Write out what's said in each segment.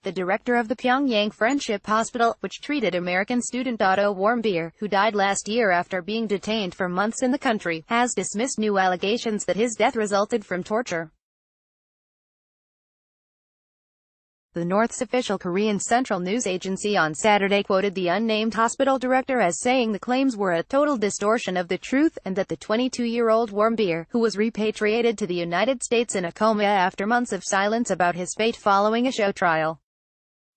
The director of the Pyongyang Friendship Hospital, which treated American student Otto Warmbier, who died last year after being detained for months in the country, has dismissed new allegations that his death resulted from torture. The North's official Korean Central News Agency on Saturday quoted the unnamed hospital director as saying the claims were a total distortion of the truth, and that the 22-year-old Warmbier, who was repatriated to the United States in a coma after months of silence about his fate following a show trial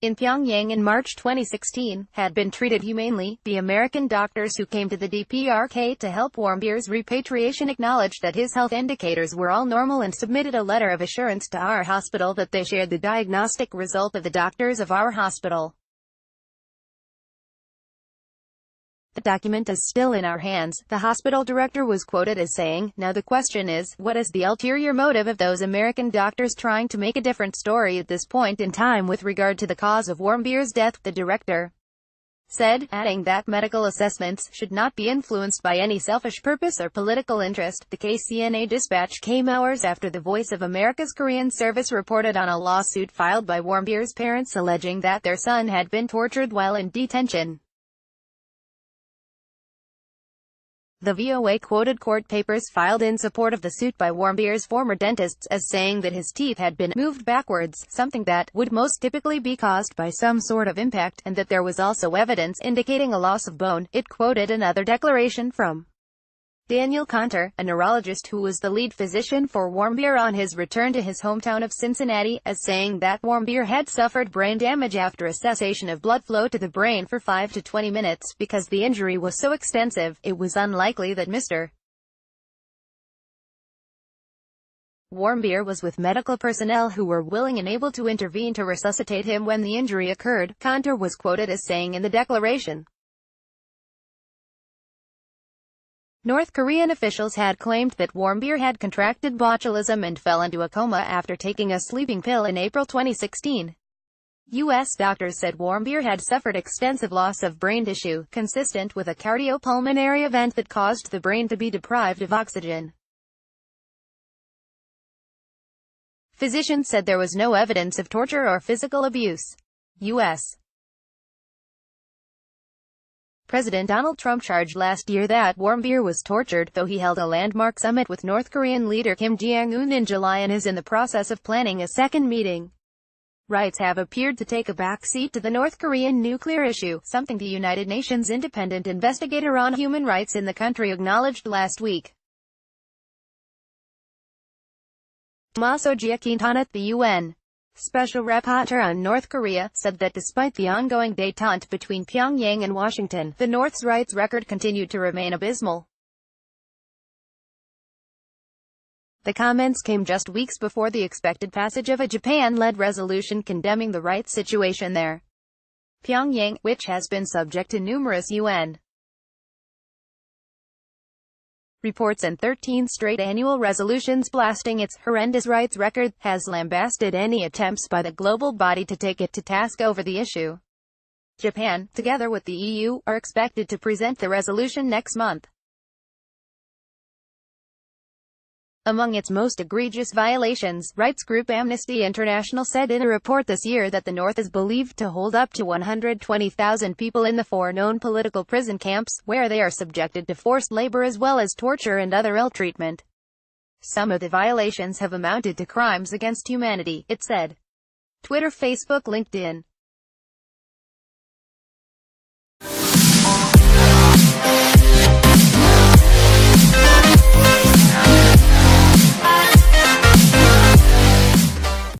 in Pyongyang in March 2016, had been treated humanely. The American doctors who came to the DPRK to help Warmbier's repatriation acknowledged that his health indicators were all normal and submitted a letter of assurance to our hospital that they shared the diagnostic result of the doctors of our hospital. The document is still in our hands, the hospital director was quoted as saying. Now the question is, what is the ulterior motive of those American doctors trying to make a different story at this point in time with regard to the cause of Warmbier's death, the director said, adding that medical assessments should not be influenced by any selfish purpose or political interest. The KCNA dispatch came hours after the Voice of America's Korean service reported on a lawsuit filed by Warmbier's parents alleging that their son had been tortured while in detention. The VOA quoted court papers filed in support of the suit by Warmbier's former dentists as saying that his teeth had been moved backwards, something that would most typically be caused by some sort of impact, and that there was also evidence indicating a loss of bone. It quoted another declaration from Daniel Conter, a neurologist who was the lead physician for Warmbier on his return to his hometown of Cincinnati, as saying that Warmbier had suffered brain damage after a cessation of blood flow to the brain for 5 to 20 minutes. Because the injury was so extensive, it was unlikely that Mr. Warmbier was with medical personnel who were willing and able to intervene to resuscitate him when the injury occurred, Conter was quoted as saying in the declaration. North Korean officials had claimed that Warmbier had contracted botulism and fell into a coma after taking a sleeping pill in April 2016. U.S. doctors said Warmbier had suffered extensive loss of brain tissue, consistent with a cardiopulmonary event that caused the brain to be deprived of oxygen. Physicians said there was no evidence of torture or physical abuse. U.S. President Donald Trump charged last year that Warmbier was tortured, though he held a landmark summit with North Korean leader Kim Jong-un in July and is in the process of planning a second meeting. Rights have appeared to take a back seat to the North Korean nuclear issue, something the United Nations independent investigator on human rights in the country acknowledged last week. Tommaso Giaquintana, the UN Special Rapporteur on North Korea, said that despite the ongoing détente between Pyongyang and Washington, the North's rights record continued to remain abysmal. The comments came just weeks before the expected passage of a Japan-led resolution condemning the rights situation there. Pyongyang, which has been subject to numerous UN reports and 13 straight annual resolutions blasting its horrendous rights record, has lambasted any attempts by the global body to take it to task over the issue. Japan, together with the EU, are expected to present the resolution next month. Among its most egregious violations, rights group Amnesty International said in a report this year that the North is believed to hold up to 120,000 people in the 4 known political prison camps, where they are subjected to forced labor as well as torture and other ill treatment. Some of the violations have amounted to crimes against humanity, it said. Twitter, Facebook, LinkedIn.